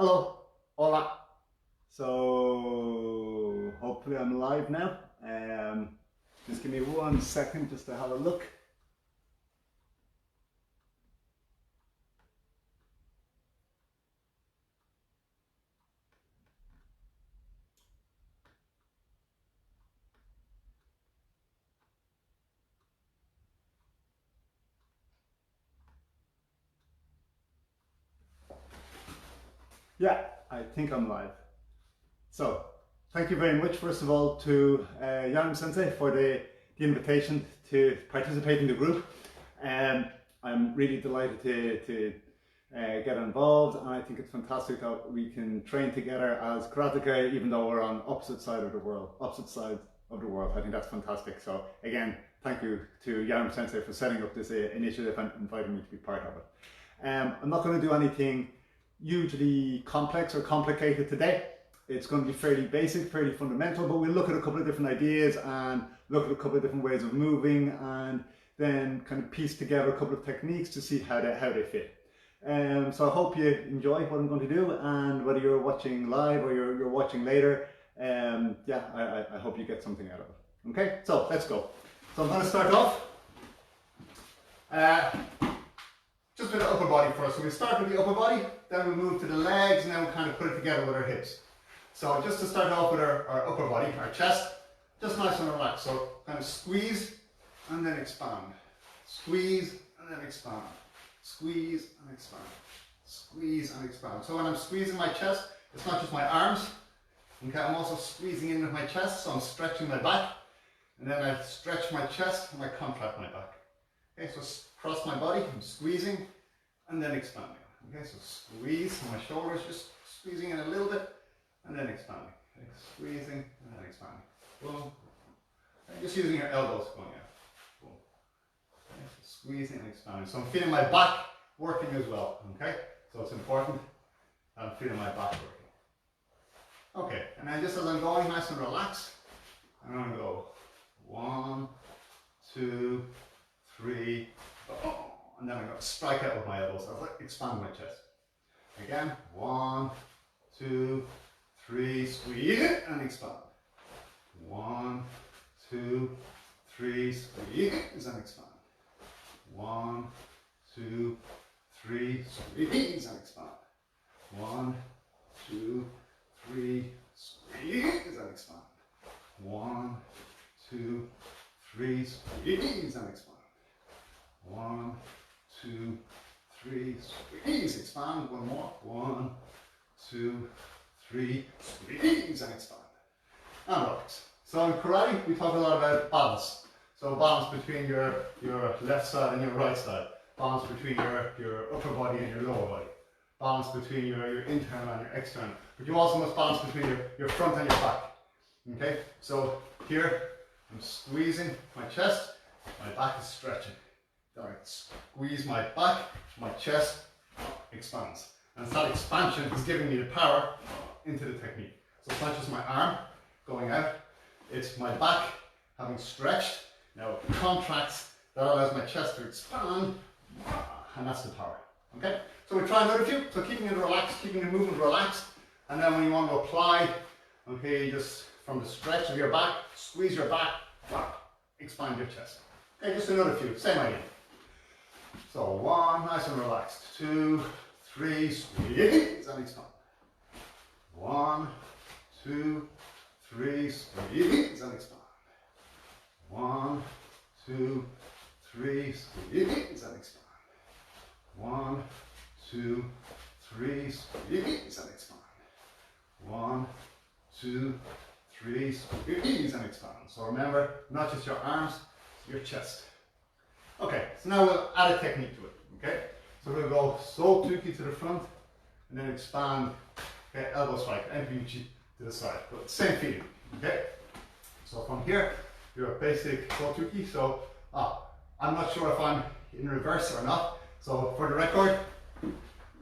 Hello, hola. So hopefully I'm live now. Just give me 1 second just to have a look. Yeah, I think I'm live. So thank you very much, first of all, to Sensei for the invitation to participate in the group. I'm really delighted to get involved, and I think it's fantastic that we can train together as karateka, even though we're on opposite sides of the world. I think that's fantastic. So again, thank you to Yaram Sensei for setting up this initiative and inviting me to be part of it. I'm not going to do anything hugely complex or complicated today. It's going to be fairly basic, fairly fundamental, but we'll look at a couple of different ideas and look at a couple of different ways of moving, and then kind of piece together a couple of techniques to see how they fit. So I hope you enjoy what I'm going to do, and whether you're watching live or you're watching later, I hope you get something out of it. Okay, so let's go. So I'm going to start off just with the upper body first. So we start with the upper body, then we move to the legs, and then we kind of put it together with our hips. So just to start off with our upper body, our chest, just nice and relaxed. So kind of squeeze and then expand. Squeeze and then expand. Squeeze and expand. Squeeze and expand. So when I'm squeezing my chest, it's not just my arms. Okay, I'm also squeezing into my chest, so I'm stretching my back. And then I stretch my chest and I contract my back. Okay, so across my body, I'm squeezing and then expanding. Okay, so squeeze my shoulders, just squeezing in a little bit and then expanding. Okay, squeezing and then expanding. Boom. Okay, just using your elbows going out. Boom. Okay, so squeezing and expanding. So I'm feeling my back working as well. Okay, so it's important that I'm feeling my back working. Okay, and then just as I'm going nice and relaxed, I'm going to go 1, 2, 3, and then I'm going to strike out with my elbows as I expand my chest. Again, 1, 2, 3, squeeze it and expand. 1, 2, 3, squeeze and expand. 1, 2, 3, squeeze and expand. 1, 2, 3, squeeze and expand. 1, 2, 3, squeeze and expand. 1, 2, 3, squeeze, expand. One more. 1, 2, 3, squeeze and expand. And relax. So in karate, we talk a lot about balance. So balance between your left side and your right side. Balance between your upper body and your lower body. Balance between your internal and your external. But you also must balance between your front and your back. Okay? So here, I'm squeezing my chest, my back is stretching. I squeeze my back, my chest expands. And it's that expansion is giving me the power into the technique. So it's not just my arm going out, it's my back having stretched. Now it contracts, that allows my chest to expand, and that's the power. Okay? So we try another few. So keeping it relaxed, keeping the movement relaxed, and then when you want to apply, okay, just from the stretch of your back, squeeze your back, expand your chest. Okay, just another few, same idea. So 1, nice and relaxed. 2, 3, squeeze and expand. 1, 2, 3, squeeze and expand. 1, 2, 3, squeeze and expand. 1, 2, 3, squeeze and expand. 1, 2, 3, squeeze and expand. So remember, not just your arms, your chest. Okay, so now we'll add a technique to it. Okay, so we'll go sotuki to the front and then expand. Okay, elbow strike, enfuchi to the side, but same feeling. Okay, so from here, your basic sotuki. So I'm not sure if I'm in reverse or not. So for the record,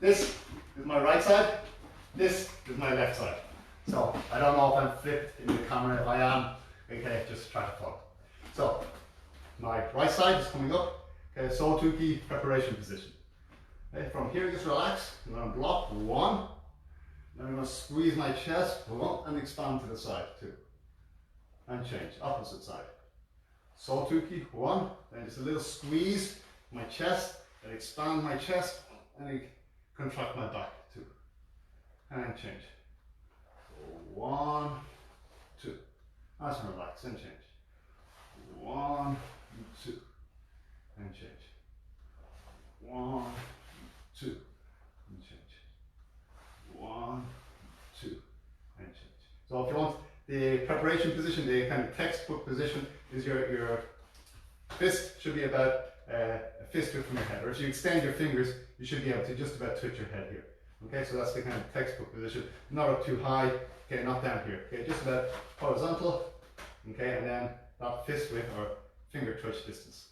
this is my right side, this is my left side. So I don't know if I'm flipped in the camera. If I am, okay, just try to follow. So my right side is coming up. Okay, sotuki preparation position. Okay, from here, just relax. I'm going to block 1, Then I'm going to squeeze my chest, and expand to the side, 2. And change, opposite side. Sotuki, 1. Then just a little squeeze my chest, and expand my chest, and I contract my back, 2. And change. So 1, 2. Nice and relax, and change. 1, 2. And change. 1, 2. And change. 1, 2. And change. So if you want the preparation position, the kind of textbook position is your fist should be about a fist width from your head. Or if you extend your fingers, you should be able to just about touch your head here. Okay, so that's the kind of textbook position. Not up too high, okay, not down here. Okay, just about horizontal, okay, and then that fist width or finger touch distance.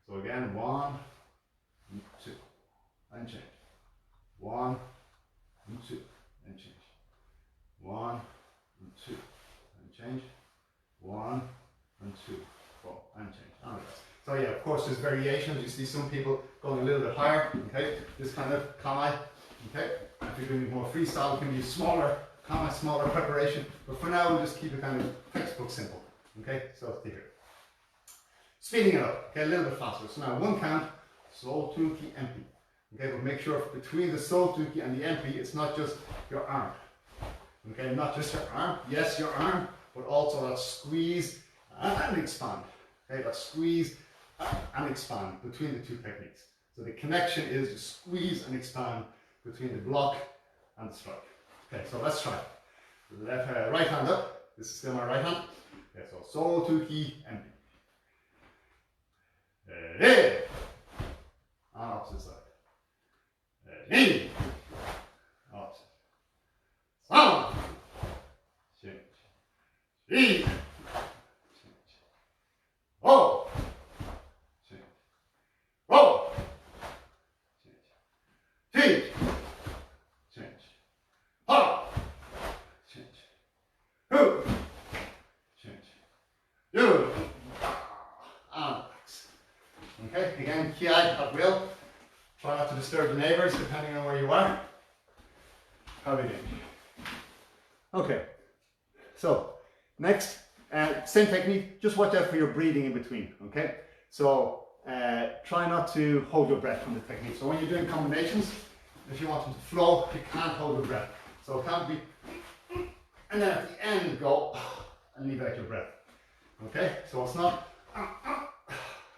So again, 1, 2, and change. 1, 2, and change. 1, 2, and change. 1, 2, 4, and change. And rest. So yeah, of course, there's variations. You see some people going a little bit higher. Okay, this kind of kama. Okay, if you're doing more freestyle, it can be smaller kama, smaller preparation. But for now, we'll just keep it kind of textbook simple. Okay, so here. Speeding it up. Okay, a little bit faster. So now 1 count. Sotuki empty. Okay, but make sure between the sotuki and the empty, it's not just your arm. Okay, not just your arm. Yes, your arm, but also that squeeze and expand. Okay, that squeeze and expand between the 2 techniques. So the connection is to squeeze and expand between the block and the strike. Okay, so let's try. Right hand up. This is still my right hand. Okay, so sotuki empty. Hey. On opposite side. Hey. Opposite. Sama. Change. Three. Change. Oh. Change. Oh. Change. Change. Change. Ha. Change. Who. Change. You. And relax. Okay, again, ki at will. Try not to disturb the neighbors depending on where you are. How are we doing? Okay, so next, same technique, just watch out for your breathing in between, okay? So try not to hold your breath on the technique. So when you're doing combinations, if you want them to flow, you can't hold your breath. So it can't be, and then at the end go, and leave out your breath. Okay, so it's not,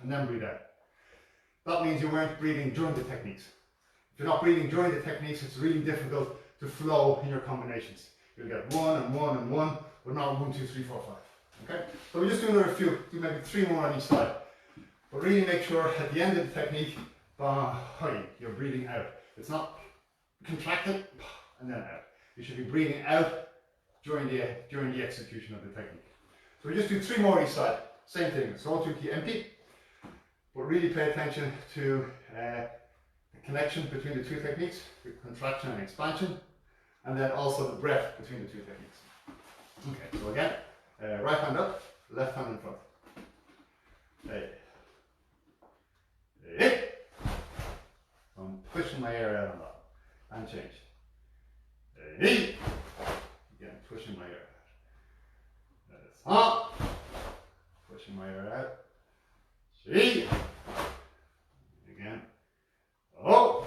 and then breathe out. That means you weren't breathing during the techniques. If you're not breathing during the techniques, it's really difficult to flow in your combinations. You'll get 1 and 1 and 1, but not 1, 2, 3, 4, 5. Okay? So we're just doing another few, do maybe 3 more on each side. But really make sure at the end of the technique, you're breathing out. It's not contracted and then out. You should be breathing out during the execution of the technique. So we just do 3 more each side. Same thing, sotuki empty. But really pay attention to the connection between the 2 techniques, the contraction and expansion, and then also the breath between the 2 techniques. Okay, so again, right hand up, left hand in front. Hey. Hey. I'm pushing my air out on that. And change. Hey. Again, pushing my air out. Up. Pushing my air out. She. Again. Oh.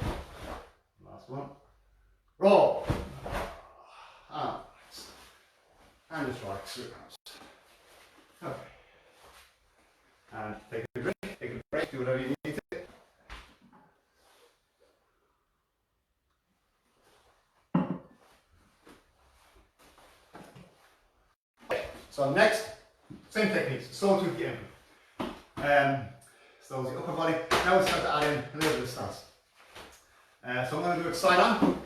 Last one. Roll. And just relax your arms. Okay. And take a drink, take a break, do whatever you need to. Okay. So next, same techniques, sotuki empty. So the upper body, now we start to add in a little bit of stance. So I'm going to do it side on.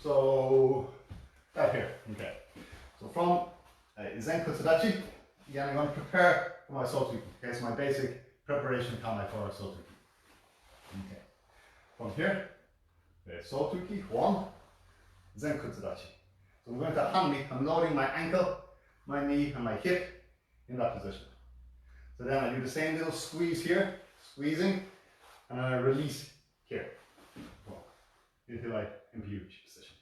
So, that here, okay. So from Zen Kutsadachi, again I'm going to prepare for my sotuki. Okay, so my basic preparation kama for sotuki. Okay. From here, sotuki, 1, Zen Kutsadachi. So I'm going to hand me, I'm loading my ankle, my knee and my hip in that position. So then I do the same little squeeze here, squeezing, and I release here. Until I impute position.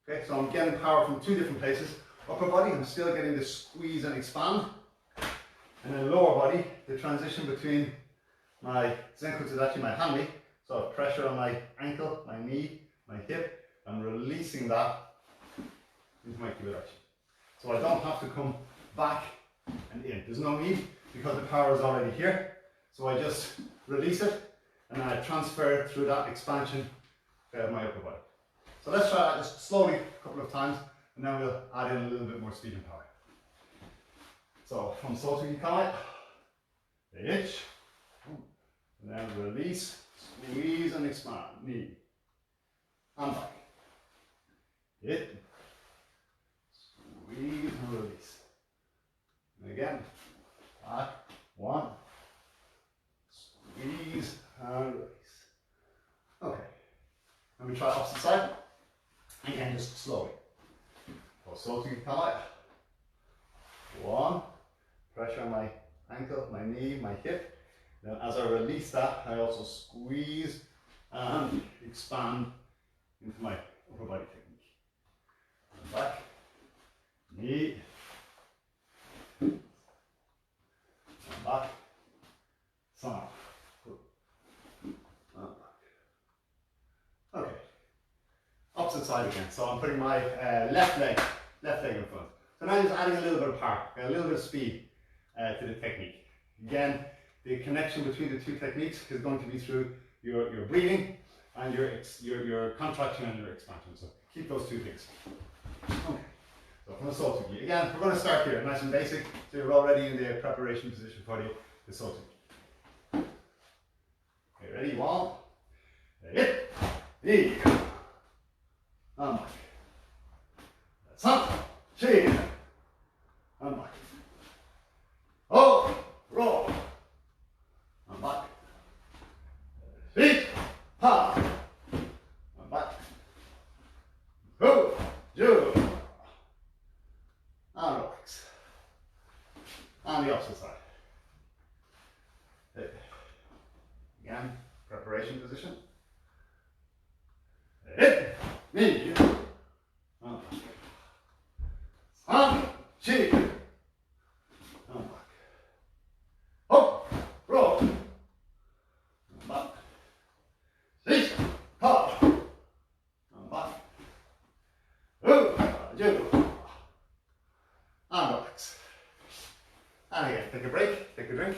Okay, so I'm getting power from two different places. Upper body, I'm still getting the squeeze and expand. And then lower body, the transition between my Zenko Tadachi, my hammy, so I have pressure on my ankle, my knee, my hip. I'm releasing that into my Kibadachi. So I don't have to come back and in. There's no need because the power is already here. So I just release it and then I transfer it through that expansion of my upper body. So let's try that just slowly a couple of times and then we'll add in a little bit more speed and power. So from Sotogi Kai, itch, and then release, squeeze and expand, knee, and back. Hit, squeeze and release. And again, back, one, squeeze and release. Okay, let me try opposite side. Again, just slowly. So to come out. One, pressure on my ankle, my knee, my hip. Then as I release that, I also squeeze and expand into my upper body technique. And back, knee, and back, sana. And back. Okay. Opposite side again. So I'm putting my left leg in front. So now I'm just adding a little bit of power, a little bit of speed to the technique. Again, the connection between the two techniques is going to be through your breathing and your contraction and your expansion. So keep those two things. Okay. So from the Sotogi. Again, we're going to start here, nice and basic. So you're already in the preparation position for the Sotogi. Okay, ready? One, hit, knee, and back. That's up, chin, and back. Oh, roll, and back. Feet, pa, and back. Go, ju, and relax. And the opposite side. Again, preparation position. Hit, knee, and back. Up, chin, and back. Up, roll, and back. Sit, ha, and back. Ju, and relax. And again, take a break, take a drink.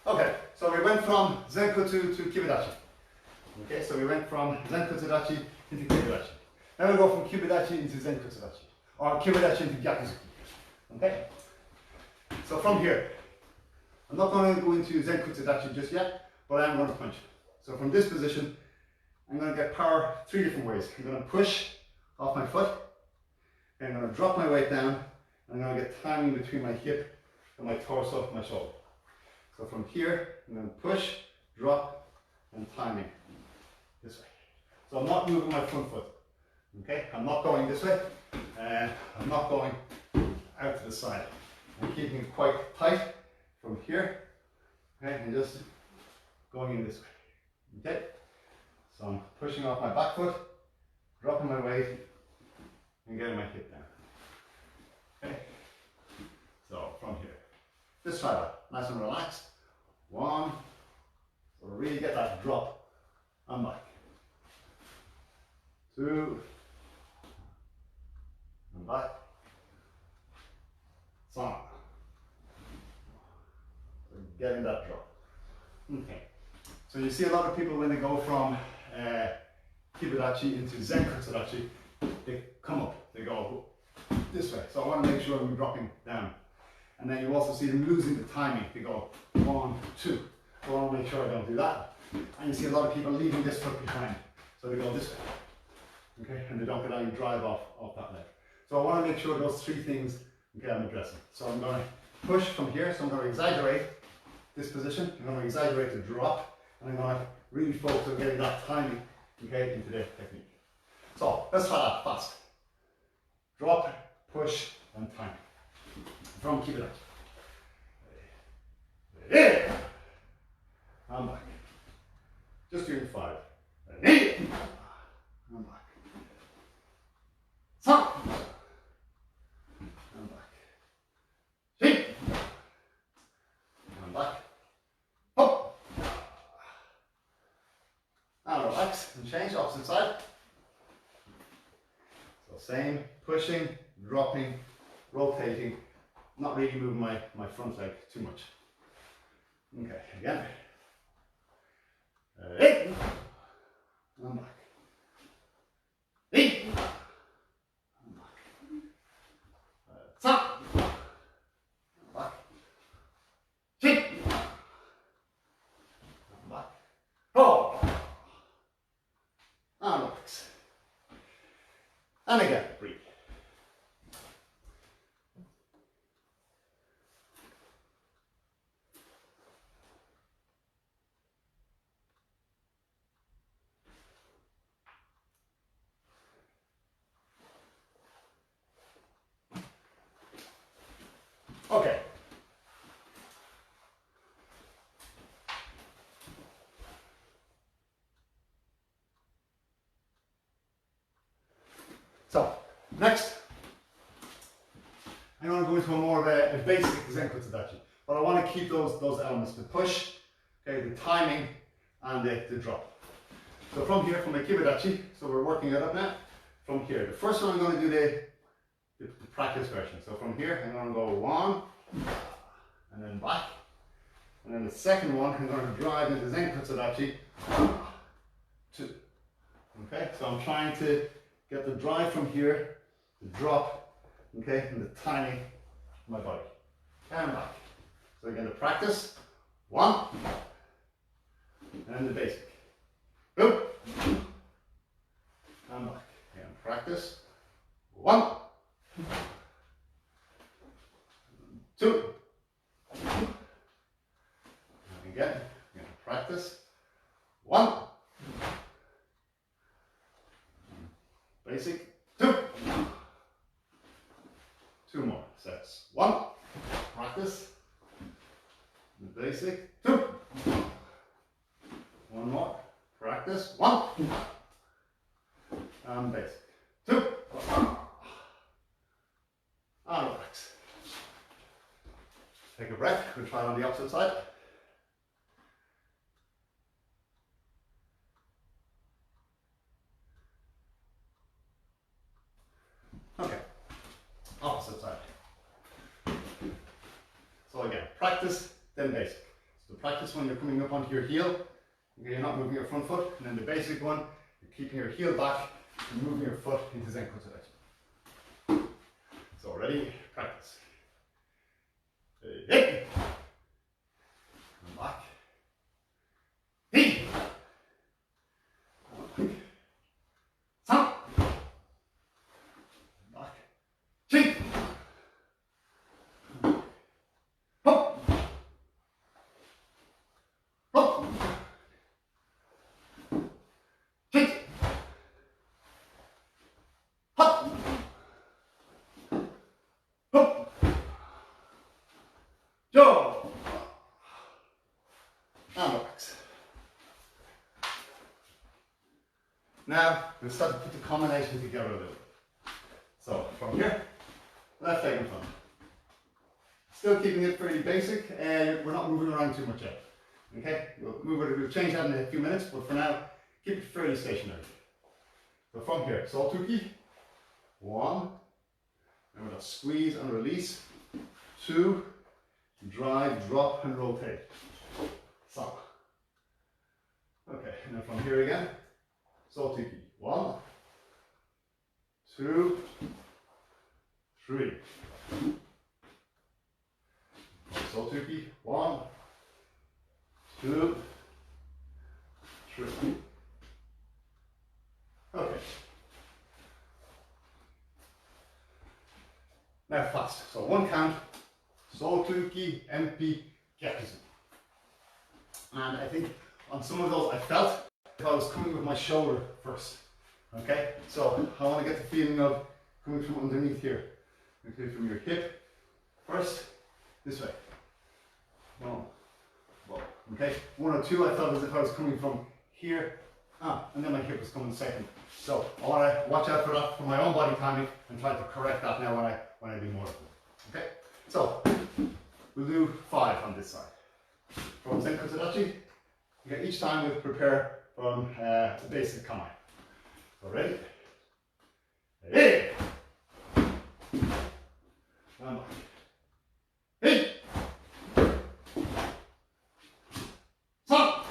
Okay, so we went from Zenko to Kibadachi. Okay, so we went from Zenko Tadachi into Kibadachi. Now we'll go from Kibadachi into Zenko Tadachi, or Kibadachi into Gyakuzuki. Okay? So from here, I'm not going to go into Zenko Tadachi just yet, but I'm going to punch. So from this position, I'm going to get power three different ways. I'm going to push off my foot, and I'm going to drop my weight down, and I'm going to get timing between my hip and my torso and my shoulder. So from here, I'm going to push, drop, and timing this way. So I'm not moving my front foot. Okay, I'm not going this way, and I'm not going out to the side. I'm keeping it quite tight from here, okay, and just going in this way. Okay, so I'm pushing off my back foot, dropping my weight, and getting my hip down. Okay, so from here, just try that, nice and relaxed. One, so really get that drop and back. Two, and back. So getting that drop. Okay. So you see a lot of people when they go from Kibadachi into Zenko Tadachi, they come up, they go this way. So I want to make sure I'm dropping down. And then you also see them losing the timing. They go 1, 2. So I want to make sure I don't do that. And you see a lot of people leaving this foot behind. So they go this way. Okay, and they don't get any drive off that leg. So I want to make sure those three things, okay, I'm addressing. So I'm going to push from here. So I'm going to exaggerate this position. I'm going to exaggerate the drop. And I'm going to really focus on getting that timing, okay, into the technique. So let's try that fast. Drop, push, and time. from Kiberachi. Yeah. I'm back. Just doing 5. And I'm back. San. I'm back. Shin. I'm back. Hop. And relax and change opposite side. So same, pushing, dropping, rotating, not really moving my front leg too much. Okay, again. Hey. I'm back. Hey. I'm back. San. I'm back. Shin. I'm back. Oh. And relax. And again, breathe. Okay. So, next, I'm going to go into more of a basic Zenkutsudachi, but I want to keep those elements, the push, okay, the timing, and the drop. So from here, from the Kiberachi, so we're working it up now, from here. The first one I'm going to do the practice version. So from here, I'm going to go 1, and then back. And then the second one, I'm going to drive into Zenkutsudachi, 2. Okay, so I'm trying to get the drive from here, the drop, okay, and the timing of my body. And back. So again, the practice, 1, and then the basic. Boom. And back. Again, practice, 1, 2. And again, practice, 1. Basic, 2. 2 more sets. 1. Practice. The basic, 2. 1 more. Practice. 1. And basic. 2. And relax. Take a breath. We'll try it on the opposite side. Okay, opposite side. So again, practice, then basic. So practice when you're coming up onto your heel, okay, you're not moving your front foot, and then the basic one, you're keeping your heel back and moving your foot into Zenkutsudachi. So ready, practice. Hey. And back. Hey. And back. San. Back. Shin. Hop. Hop. Shin. Hop. Hop. Joe. And relax. Now, we'll start to put the combination together a little bit. So, from here, left leg in front. Still keeping it pretty basic, and we're not moving around too much yet. Okay, we'll change that in a few minutes, but for now, keep it fairly stationary. So from here, Sotuki, 1, and we're going to squeeze and release, 2, drive, drop, and rotate. So, okay, and then from here again, Sotuki, 1, 2, 3. Sotuki, 1, 2, 3. Okay. Now fast. So 1 count. Sotuki, MP, Gyakuzu. And I think on some of those I felt if I was coming with my shoulder first. Okay? So I want to get the feeling of coming from underneath here. Okay, from your hip First, this way. 1, whoa, okay? 1 or 2, I felt as if I was coming from here, and then my hip was coming second. So I want to watch out for that for my own body timing and try to correct that now when I do more of it. Okay? So we'll do 5 on this side. From sensei Kodachi, okay, each time we'll prepare from the basic kamae. So ready? Hey! And back. Hey! Stop!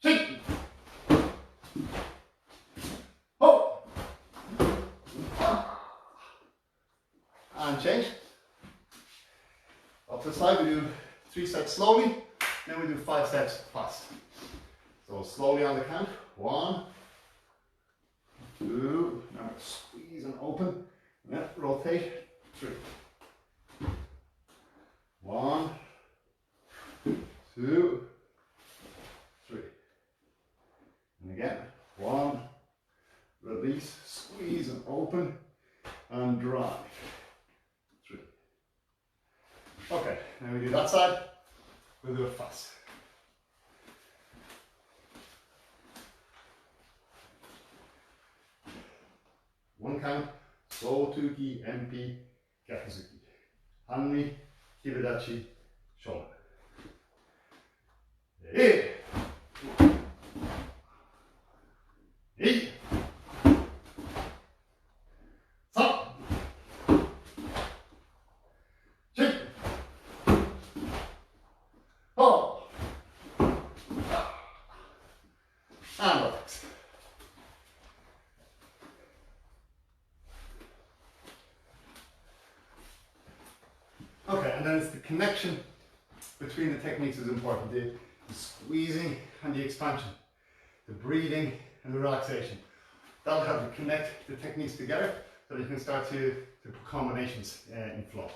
Shake! Oh! And change. Up to the side, we do 3 sets slowly, then we do 5 sets fast. So slowly on the count. 1, 2, now squeeze and open, and then rotate, 3. 1, 2, 3. And again, 1, release, squeeze and open, and drive, 3. Okay, now we do that side, we'll do it fast. One count, Sotuki, MP, Gyakuzuki. Hanmi, Kibidachi, shoulder. Hey! Hey! Stop! Chip! Oh! And relax. Okay, and then it's the connection between the techniques is important. The squeezing and the expansion, the breathing and the relaxation. That'll help you connect the techniques together so that you can start to put combinations in flow.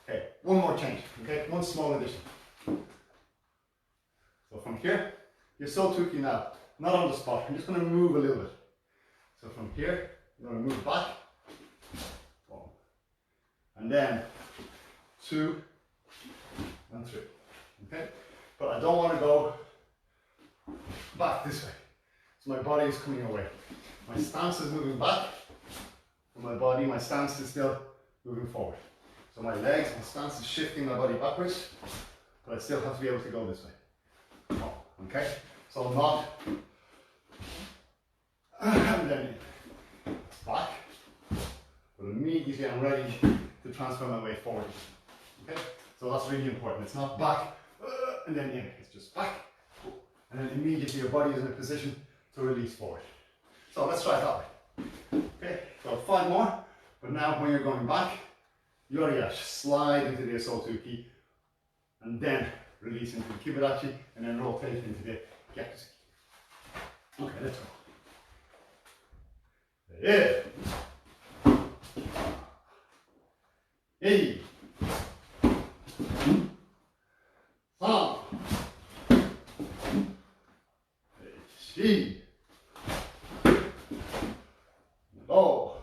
Okay, one more change, okay, one small addition. So from here, you're Sotuki now, not on the spot. I'm just going to move a little bit. So from here, you're going to move back, boom, and then 2 and 3, okay? But I don't want to go back this way. So my body is coming away. My stance is moving back, and my body, my stance is still moving forward. So my legs, my stance is shifting my body backwards, but I still have to be able to go this way. Okay? So I'm not, and then back, but immediately I'm ready to transfer my weight forward. Okay? So that's really important. It's not back and then in. It's just back, and then immediately your body is in a position to release forward. So let's try it that way. Okay? So 5 more, but now when you're going back, Yoriyashi, slide into the Sotuki, and then release into the Kibidachi, and then rotate into the Gyakuzuki. Okay, let's go. Hey! Hey! 3! 4!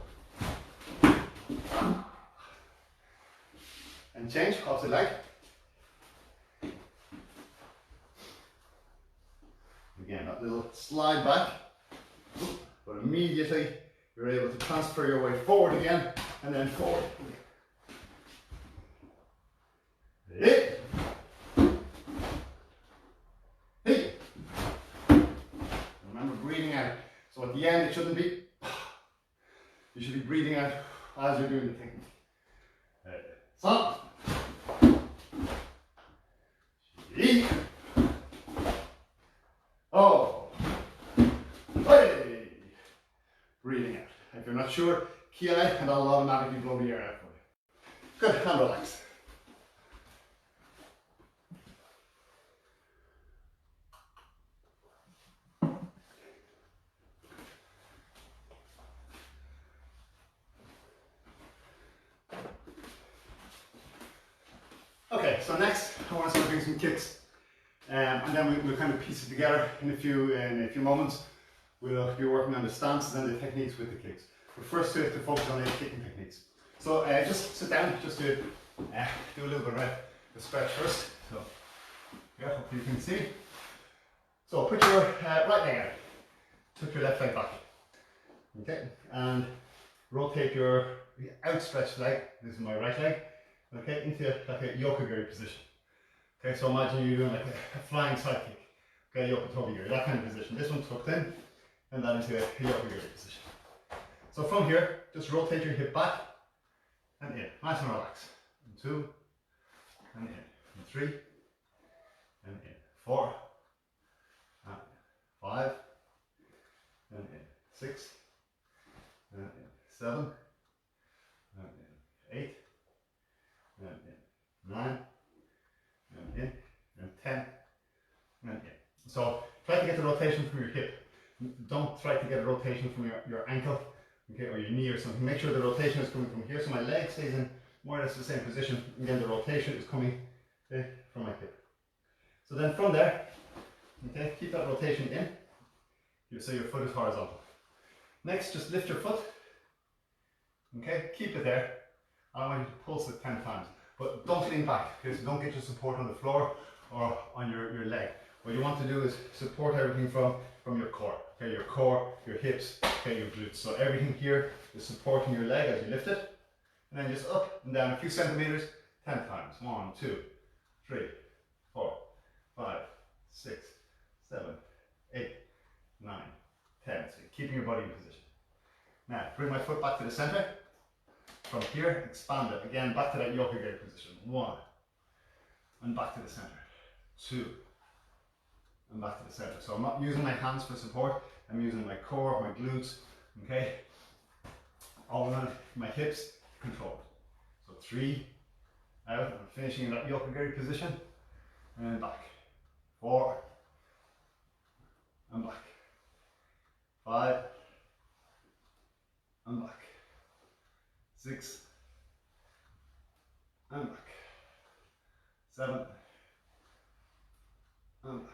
And change, cross the leg. Again, that little slide back, but immediately you're able to transfer your weight forward again, and then forward. Hey! Hey! Remember breathing out. So at the end it shouldn't be, you should be breathing out as you're doing the technique. Stop. Oh. Hey. Breathing out. If you're not sure, key out and that'll automatically blow the air out for you. Good, and relax. Okay, so next I want to start doing some kicks, and then we'll kind of piece it together in a few moments. We'll be working on the stances and the techniques with the kicks. But first we have to focus on the kicking techniques. So just sit down, just to do a little bit of a stretch first. So yeah, hopefully you can see. So put your right leg out, tuck your left leg back, okay, and rotate your outstretched leg, this is my right leg, okay, into like a yoka-giri position. Okay, so imagine you're doing like a flying side kick, okay, yoka-tobi-giri, that kind of position. This one tucked in, and that into a yoka-giri position. So from here, just rotate your hip back and in, nice and relaxed. And 2, and in, and 3, and in, 4, and in, 5, and in, 6, and in, 7, and in, 8, and in, 9, and in, and 10, and in. So try to get the rotation from your hip. Don't try to get a rotation from your ankle, okay, or your knee or something. Make sure the rotation is coming from here, so my leg stays in more or less the same position. Again, the rotation is coming from my hip. So then from there, okay, keep that rotation in, so your foot is horizontal. Next, just lift your foot, okay, keep it there. I want you to pulse it 10 times, but don't lean back, okay, so don't get your support on the floor or on your leg. What you want to do is support everything from your core, okay, your core, your hips, okay, your glutes. So everything here is supporting your leg as you lift it, and then just up and down a few centimeters 10 times. 1, 2, 3, 4, 5, 6, 7, 8, 9, 10. So you're keeping your body in position. Now bring my foot back to the center. From here, expand it again back to that yoka-giri position. 1, and back to the center. 2, and back to the center. So I'm not using my hands for support, I'm using my core, my glutes, okay? All around my hips, controlled. So 3, out, and finishing in that yoka-giri position, and back. 4, and back. 5, and back. 6, and back. 7, and back.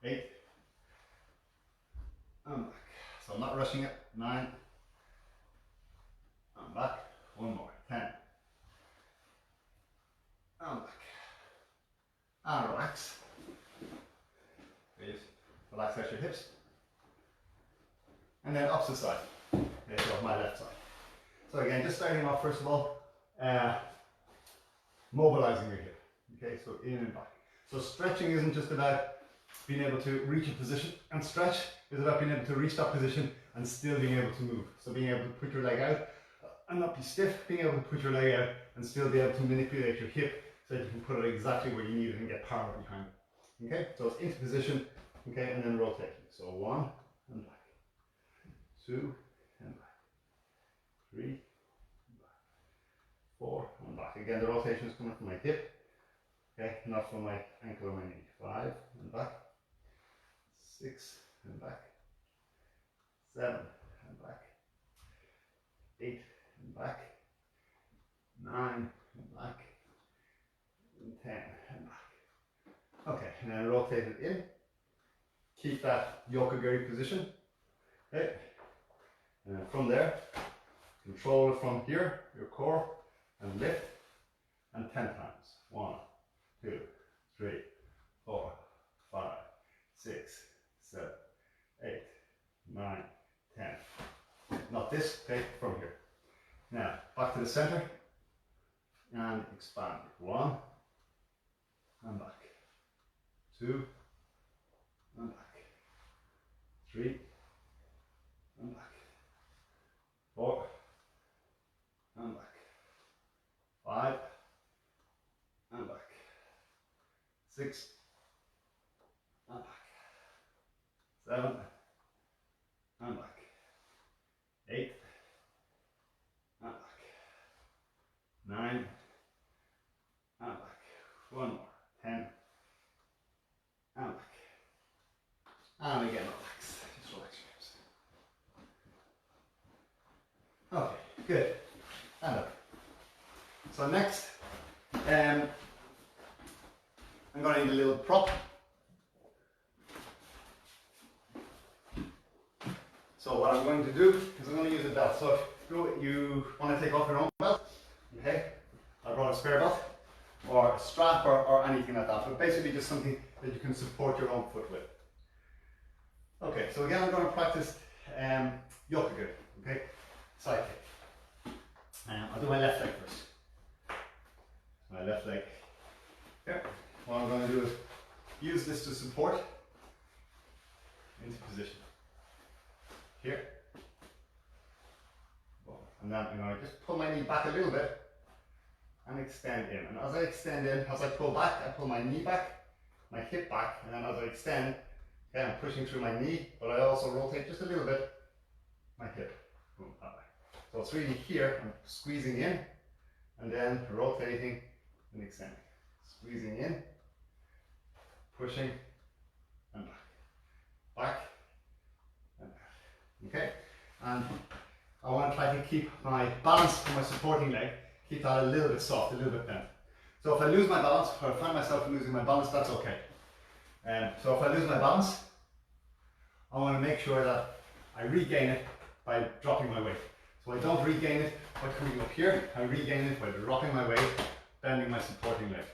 8, and back. So I'm not rushing it. 9, and back. 1 more. 10, and back. And relax. Please relax out your hips. And then opposite side. Okay, so my left side. So again, just starting off first of all, mobilizing your hip. Okay, so in and back. So stretching isn't just about being able to reach a position and stretch, it's about being able to reach that position and still being able to move. So being able to put your leg out and not be stiff, being able to put your leg out and still be able to manipulate your hip so that you can put it exactly where you need it and get power behind it. Okay, so it's into position, okay, and then rotating. So 1 and back, 2 and back, 3 and back, 4 and back. Again, the rotation is coming from my hip, okay, not from my ankle or my knee. 5 and back, 6 and back, 7 and back, 8 and back, 9 and back, and 10 and back. Okay, and then rotate it in. Keep that yoka-giri position. Okay, and then from there, control it from here, your core, and lift, and 10 times. 1, 2, 3, 4, 5, 6, 7, 8, 9, 10. Not this, okay, from here. Now, back to the center, and expand. 1, and back. 2, and back. 3, and back. 4, and back. 5, and back. 6, and back. 7, and back. 8, and back. 9, and back. 1 more. 10, and back. And again, relax. Just relax your hips. Okay, good. And up. So next, I'm going to need a little prop. So what I'm going to do is I'm going to use a belt. So you want to take off your own belt, okay? I brought a spare belt or a strap or anything like that, but basically just something that you can support your own foot with. Okay, so again I'm going to practice yoke again, okay? Side kick. I'll do my left leg first. My left leg here. What I'm going to do is use this to support into position. Here. And then I'm going to just pull my knee back a little bit and extend in. And as I extend in, as I pull back, I pull my knee back, my hip back, and then as I extend, again, I'm pushing through my knee, but I also rotate just a little bit my hip. Boom, that way. So it's really here, I'm squeezing in, and then rotating and extending. Squeezing in, pushing, and back. Back, and back. Okay? And I want to try to keep my balance for my supporting leg, keep that a little bit soft, a little bit bent. So if I lose my balance, or I find myself losing my balance, that's okay. So if I lose my balance, I want to make sure that I regain it by dropping my weight. So I don't regain it by coming up here, I regain it by dropping my weight, bending my supporting leg.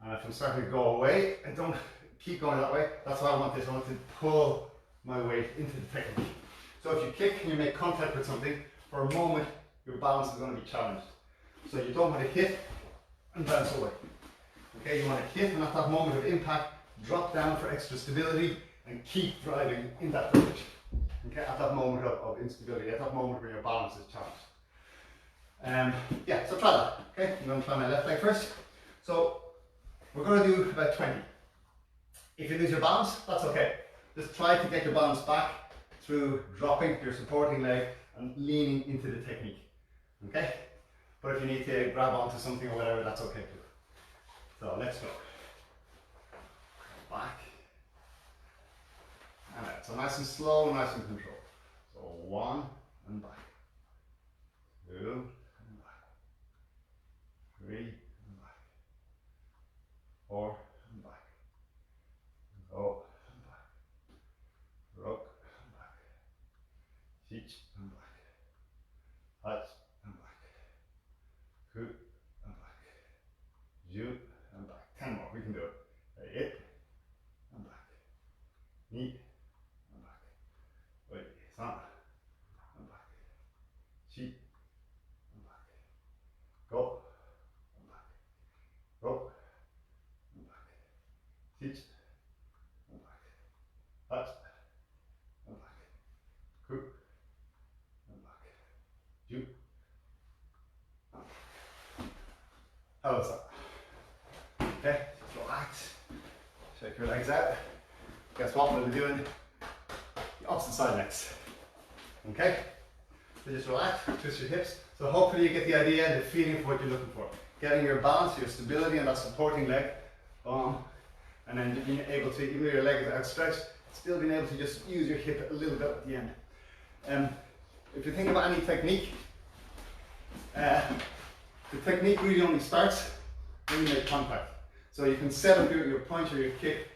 And if I'm starting to go away, I don't keep going that way. That's why I want this, I want to pull my weight into the technique. So if you kick and you make contact with something, for a moment your balance is going to be challenged. So you don't want to hit and bounce away. Okay, you want to hit and at that moment of impact, drop down for extra stability and keep driving in that direction. Okay, at that moment of instability, at that moment where your balance is challenged. Yeah, so try that. Okay, I'm going to try my left leg first. So we're going to do about 20. If you lose your balance, that's okay. Just try to get your balance back through dropping your supporting leg and leaning into the technique. Okay? But if you need to grab onto something or whatever, that's okay too. So let's go. Back. And out. So nice and slow, nice and controlled. So 1 and back. 2 and back. 3 and back. 4 and back. Go and back. Rock and back. Teach and back. Touch and back. Good and back. You and back. 10 more. We can do it. 8 and back. Knee and back. Wait. San and back. Chi and back. Go and back. Go and back. Teach and back. Touch and back. Good and back. You. How was that? Okay, just relax. Shake your legs out. Guess what we'll be doing? The opposite side next. Okay? So just relax, twist your hips. So hopefully you get the idea and the feeling of what you're looking for. Getting your balance, your stability on that supporting leg. Boom. And then being able to, even though your leg is outstretched, still being able to just use your hip a little bit at the end. If you think about any technique, the technique really only starts when you make contact. So you can set up your punch or your kick,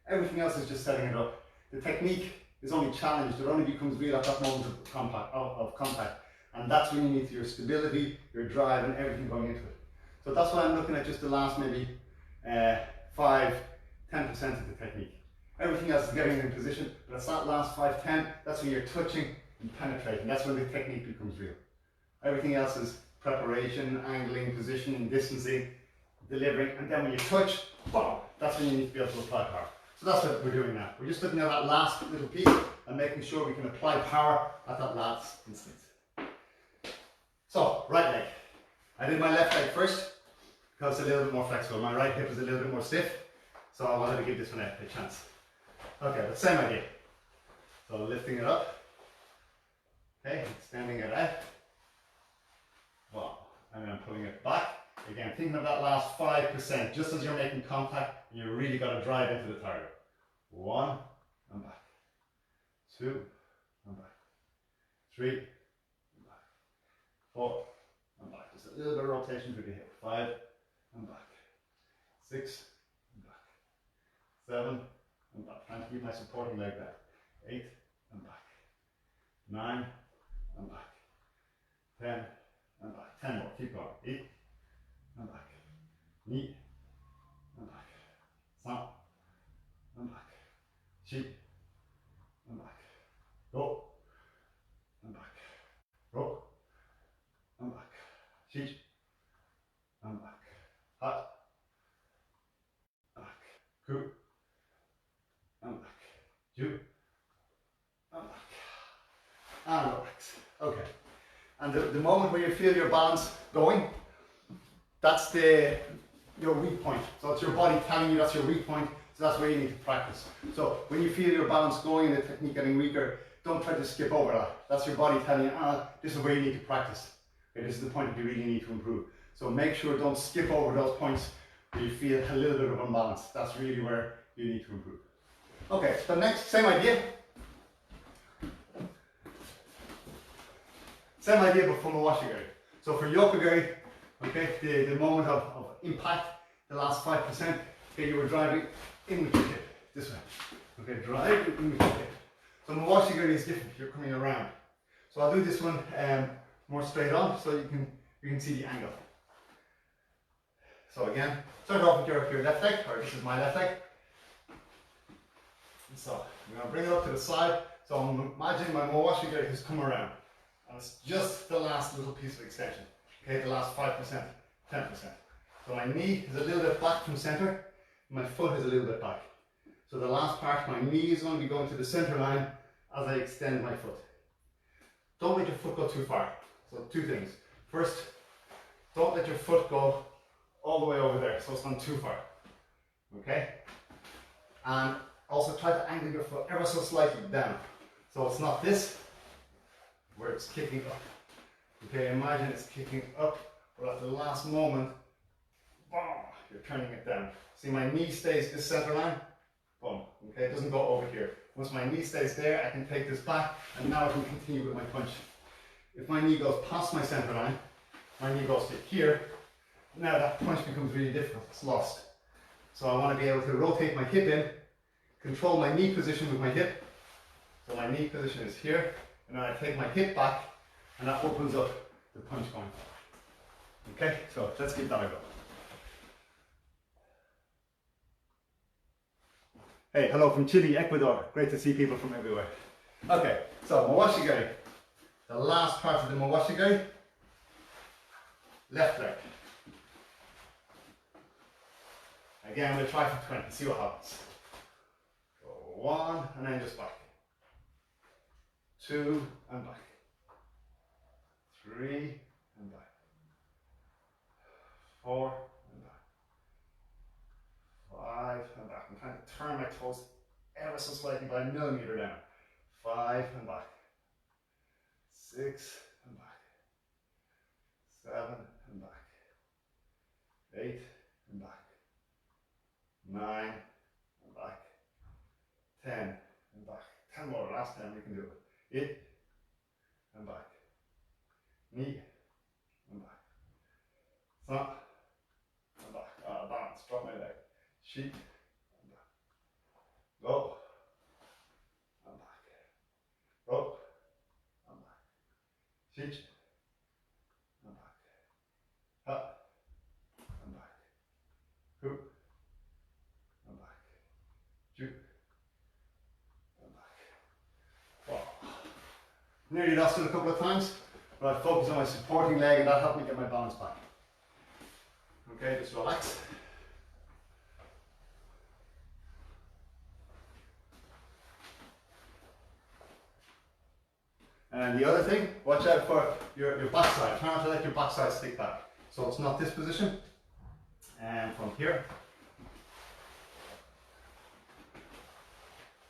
everything else is just setting it up. The technique is only challenged, it only becomes real at that moment of contact. And that's when you need your stability, your drive and everything going into it. So that's why I'm looking at just the last maybe 5-10% of the technique. Everything else is getting in position, but it's that last 5-10, that's when you're touching and penetrating. That's when the technique becomes real. Everything else is preparation, angling, positioning, distancing, delivering, and then when you touch, boom, that's when you need to be able to apply power. So that's what we're doing now. We're just looking at that last little piece and making sure we can apply power at that last instant. So, right leg. I did my left leg first because it's a little bit more flexible. My right hip is a little bit more stiff, so I wanted to give this one a chance. Okay, but same idea. So lifting it up, okay, extending it out, wow, and then pulling it back. Again, thinking of that last 5%, just as you're making contact, and you really got to drive into the target. 1 and back, 2 and back, 3 and back, 4 and back. Just a little bit of rotation through the hip. 5 and back, 6 and back, 7 and back. Trying to keep my supporting leg there. 8 and back, 9 and back, 10, and back. 10 more, keep going. 8, and back. Knee, and back. Snap, and back. Sheep, and back. Go, and back. Go, and back. Sheep, and back. Hot, back. Coup, and back. Ju, and back. And relax. Okay. And the moment where you feel your balance going, that's your weak point. So it's your body telling you that's your weak point, so that's where you need to practice. So when you feel your balance going and the technique getting weaker, don't try to skip over that. That's your body telling you, this is where you need to practice. Okay, this is the point that you really need to improve. So make sure don't skip over those points where you feel a little bit of imbalance. That's really where you need to improve. Okay, so next, same idea. Same idea, but from a washigari. So for yokogari, okay, the moment of impact, the last 5%, okay, you were driving in with your hip, this way. Okay, drive in with your hip. So mawashigari is different, you're coming around. So I'll do this one more straight on, so you can see the angle. So again, start off with your left leg, or this is my left leg. And so I'm going to bring it up to the side. So I'm imagining my mawashigari has come around. And it's just the last little piece of extension. Okay, the last 5%, 10%. So my knee is a little bit back from center, my foot is a little bit back. So the last part, my knee is going to be going to the center line as I extend my foot. Don't let your foot go too far. So two things. First, don't let your foot go all the way over there, so it's gone too far. Okay? And also try to angle your foot ever so slightly down. So it's not this, where it's kicking up. Okay, imagine it's kicking up, but at the last moment, boom, you're turning it down. See, my knee stays this center line, boom, okay, it doesn't go over here. Once my knee stays there, I can take this back, and now I can continue with my punch. If my knee goes past my center line, my knee goes to here, now that punch becomes really difficult, it's lost. So I want to be able to rotate my hip in, control my knee position with my hip. So my knee position is here, and then I take my hip back, and that opens up the punch going forward. Okay, so let's give that a go. Hey, hello from Chile, Ecuador. Great to see people from everywhere. Okay, so mawashigari. The last part of the mawashigari. Left leg. Again, we'll try for 20, see what happens. Go 1, and then just back. 2, and back. 3, and back. 4, and back. 5, and back. I'm trying to turn my toes ever so slightly by a millimeter down. 5, and back. 6, and back. 7, and back. 8, and back. 9, and back. 10, and back. 10 more, last time we can do it. 8, and back. Knee, and back. Snap, and back. Balance, drop my leg. Sheep, and back. Go, and back. Go, and back. Sheep, and back. Up, and back. Hoop, and back. Juke, and back. Wow. Nearly lost it a couple of times, but I focused on my supporting leg, and that helped me get my balance back. Okay, just relax. And the other thing, watch out for your backside. Try not to let your backside stick back. So it's not this position. And from here,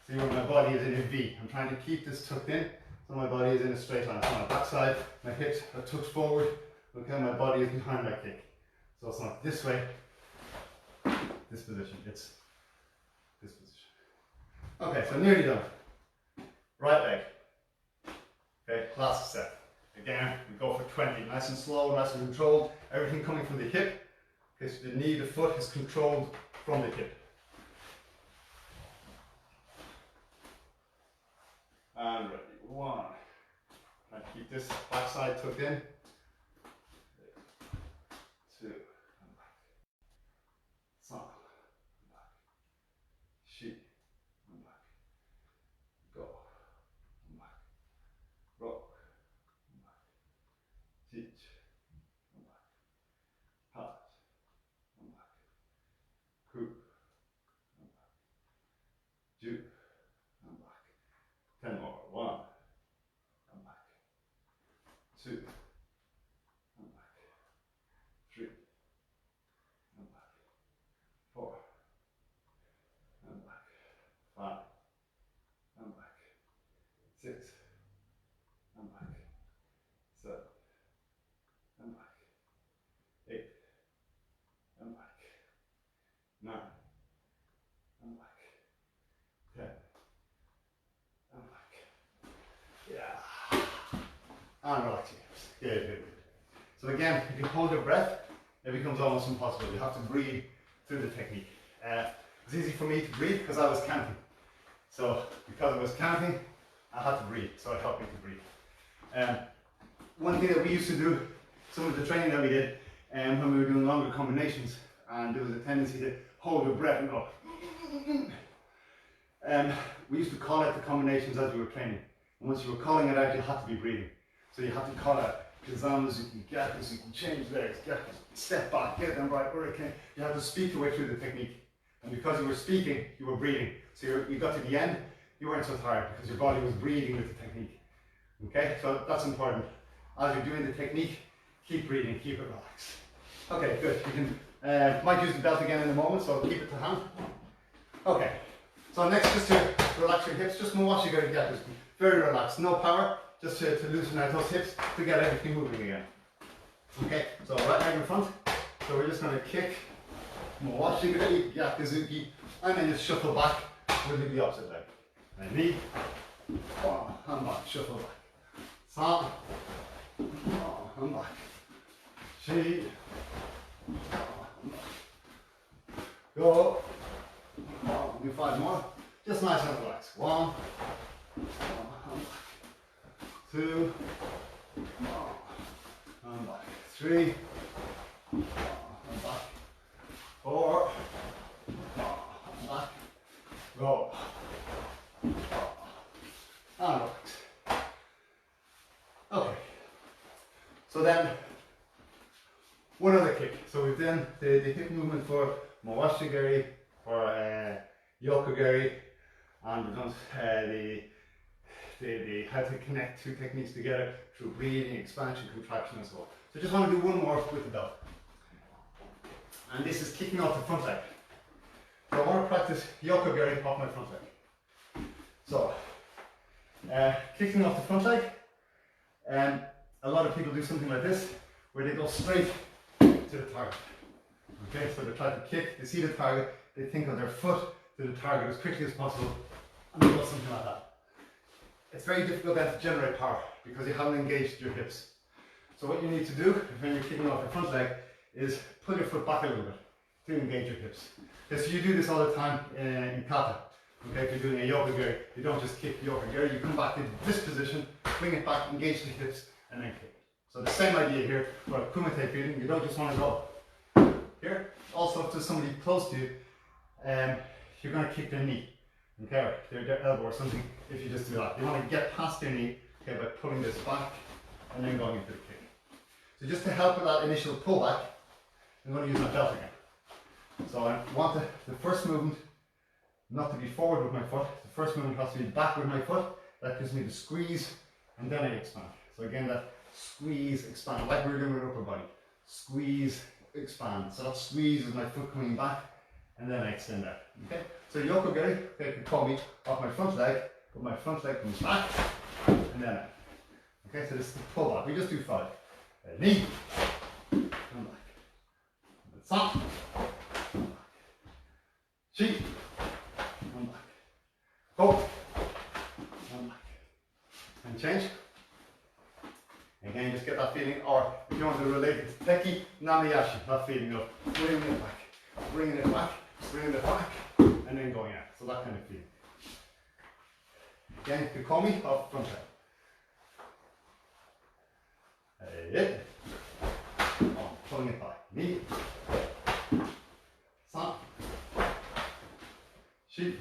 see where my body is in a V. I'm trying to keep this tucked in, so my body is in a straight line. So my backside, my hips are tucked forward. Okay, my body is behind that kick. So it's not this way, this position. It's this position. Okay, so nearly done. Right leg. Okay, last set. Again, we go for 20. Nice and slow, nice and controlled. Everything coming from the hip. Okay, so the knee, the foot is controlled from the hip. And ready. 1. keep this back side tucked in. 2, and back. San, and back. Shi, and back. Go, and back. Rock, and back. Teach, and back. Pat, and back. Ku, and back. Ju, and back. 10 more. 1, and back. 2, and back. 3, and back. 4, and back. 5, and back. 6, and back. 7, and back. 8, and back. 9, and back. 10, and back. Yeah. And relax your hips. Good, good, good. So again, if you hold your breath, it becomes almost impossible. You have to breathe through the technique. It's easy for me to breathe because I was counting. So because I was counting, I had to breathe. So it helped me to breathe. One thing that we used to do, some of the training that we did, when we were doing longer combinations, and there was a tendency to hold your breath and go. We used to call out the combinations as we were training. And once you were calling it out, you had to be breathing. So you have to call out as long as you can get this, you can change legs, get step back, get them right where it can. You have to speak your way through the technique. And because you were speaking, you were breathing. So you got to the end, you weren't so tired because your body was breathing with the technique. Okay, so that's important. As you're doing the technique, keep breathing, keep it relaxed. Okay, good. You can might use the belt again in a moment, so keep it to hand. Okay, so next, just to relax your hips, just watch you go to get this. Very relaxed, no power, just to loosen out those hips to get everything moving again. Okay, so right leg in front. So we're just going to kick, Mawashigiri, Yakuzuki, and then just shuffle back with the opposite leg. And knee, and back, shuffle back. San, and back. Shi, and back. Go. Do 5 more. Just nice and relaxed. 1, 2, and back. 3, and back. 4, and back. Go. And relax. Okay. So then, one other kick. So we've done the hip movement for Mawashigiri, for Yokogiri, and we've done the how to connect two techniques together through breathing, expansion, contraction, and so on. So just want to do one more with the belt. And this is kicking off the front leg. So I want to practice Yokogiri off my front leg. So, kicking off the front leg, a lot of people do something like this, where they go straight to the target. Okay, so they try to kick, they see the target, they think of their foot to the target as quickly as possible, and they go something like that. It's very difficult then to generate power, because you haven't engaged your hips. So what you need to do, when you're kicking off your front leg, is pull your foot back a little bit to engage your hips. Okay, so you do this all the time in kata. Okay, if you're doing a Yokogiri, you don't just kick Yokogiri, you come back into this position, bring it back, engage the hips, and then kick. So the same idea here for kumite feeling, you don't just want to go here. Also, if there's somebody close to you, you're going to kick their knee, okay, or their elbow or something if you just do that. You want to get past their knee, okay, by pulling this back and then going into the kick. So just to help with that initial pullback, I'm going to use my belt again. So I want the first movement not to be forward with my foot. The first movement has to be back with my foot. That gives me the squeeze, and then I expand. So again, that squeeze, expand, like we were doing with upper body. Squeeze, expand. So that squeeze is my foot coming back, and then I extend out. Okay. So Yokogiri, okay, you can call me off my front leg, but my front leg comes back, and then out. Okay. So this is the pull back. We just do 5. Knee, and back. San, and back. Shi, and back. Go, and back. And change. Again, just get that feeling, or if you want to relate it to Teki, Namayashi, that feeling of bringing it back, bringing it back, bringing it back, and then going out. So that kind of feeling. Again, you can call me off front leg. hit. Oh, pulling it back. Knee. Stop. Shoot.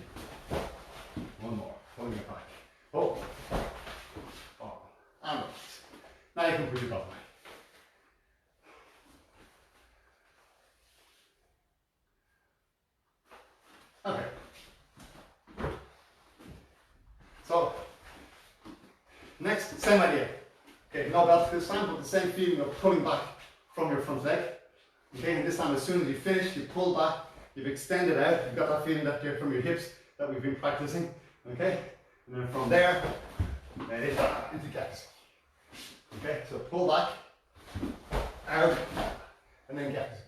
One more. Pulling it back. Oh. Oh. And release. Now you can push it up. Okay. So, next, same idea. Okay, no belt this time, but the same feeling of pulling back from your front leg. Okay, and this time as soon as you finish, you pull back, you've extended out, you've got that feeling that you're from your hips that we've been practicing. Okay, and then from there, into gaps. Okay, so pull back, out, and then gaps.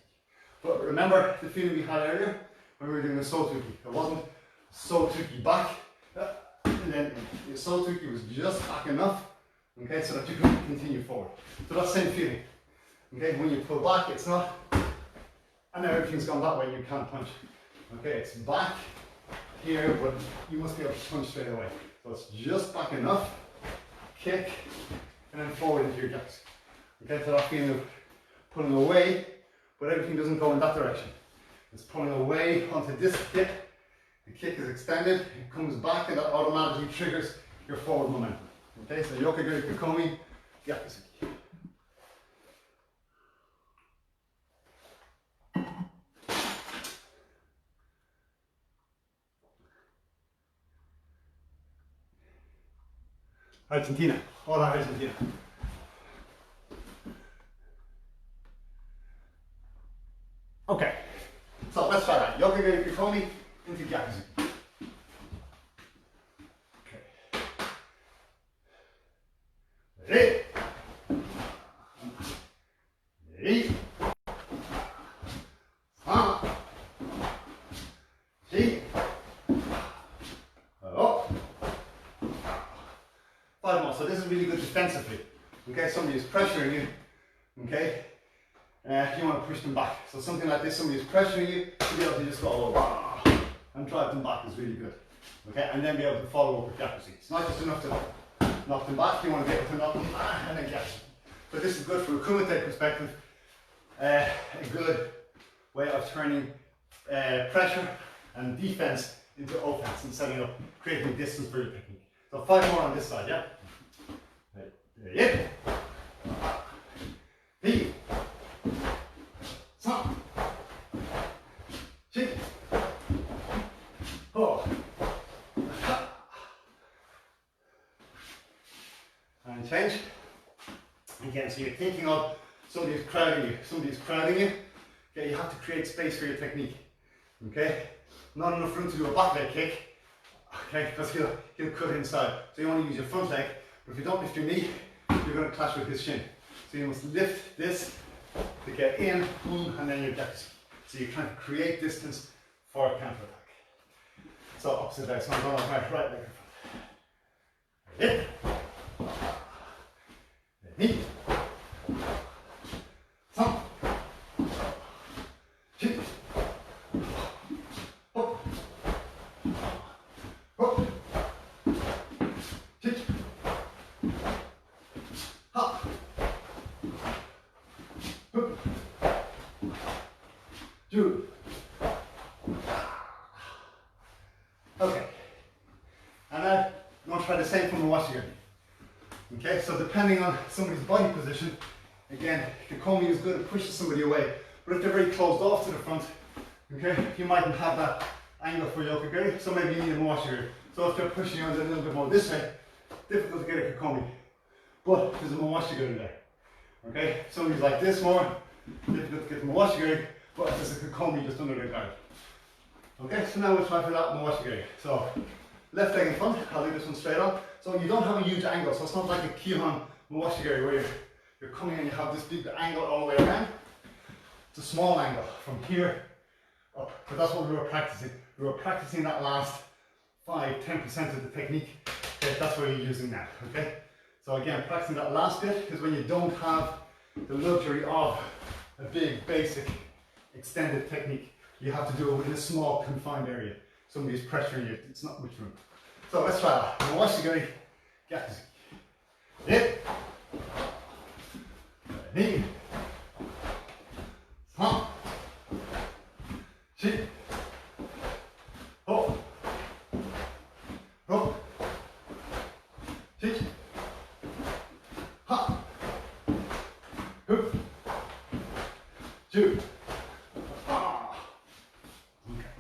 But remember the feeling we had earlier when we were doing the sotuki. It wasn't sotuki back, and then the sotuki was just back enough, okay, so that you can continue forward. So that same feeling. Okay, when you pull back, it's not, and now everything's gone that way, you can't punch. Okay, it's back here, but you must be able to punch straight away. So it's just back enough, kick, and then forward into your gaps. Okay, so that feeling of pulling away, but everything doesn't go in that direction. It's pulling away onto this kick, the kick is extended, it comes back, and that automatically triggers your forward momentum. Okay, so Yokogiri Kukomi, Yakusuki. Argentina. Hola, Argentina. Okay, so let's try that. Yokogiri Kukomi into Gyakuzuki. Okay. Ready? Ready? Five more. So this is really good defensively. Okay, somebody is pressuring you. Okay, you want to push them back. So something like this, somebody is pressuring you, to be able to just go over and drive them back is really good. Okay, and then be able to follow up with Gyakuzuki. It's not just enough to knock them back, you want to be able to knock them back and then Gyakuzuki. But this is good from a kumite perspective, a good way of turning pressure and defense into offense and setting up, creating distance for your technique. So 5 more on this side, yeah? Yeah. Hey. Stop. Shake. Oh. And change. Again, so you're thinking of somebody's crowding you. Somebody's crowding you. Okay, you have to create space for your technique. Okay? Not enough room to do a back leg kick. Okay, because he'll cut inside. So you want to use your front leg, but if you don't lift your knee, you're going to clash with his shin. So you must lift this to get in, and then your gaps. So you're trying to create distance for a counter attack. So opposite leg, so I'm going on my right leg in front. Hit. Knee. Some. Hit. Up. Up. Hit. Up. Up. Two. Okay. And now I'm going to try the same from the washigiri. Okay, so depending on somebody's body position, again, Kukomi is good at pushing somebody away. But if they're very closed off to the front, okay, you mightn't have that angle for Yokogiri, so maybe you need a Mawashigiri. So if they're pushing you a little bit more this way, difficult to get a Kukomi. But there's a Mawashigiri there. Okay, somebody's like this more, difficult to get the Mawashigiri, but there's a Kukomi just under the guard. Okay, so now we'll try for that Mawashigiri. So left leg in front, I'll leave this one straight on. So you don't have a huge angle, so it's not like a Kihon Mawashigiri where you're coming and you have this big angle all the way around. It's a small angle from here up, but that's what we were practicing. We were practicing that last 5–10% of the technique. Okay, that's what you're using now. Okay, so again, practicing that last bit is when you don't have the luxury of a big, basic, extended technique. You have to do it in a small, confined area. Somebody's pressuring you. It's not much room. So let's try that. Mawashigiri, Gyakuzuki. Hit. Ni. San. Shi. Ho. Ro. Shi. Ha. Hu. Ju. Ah. Okay.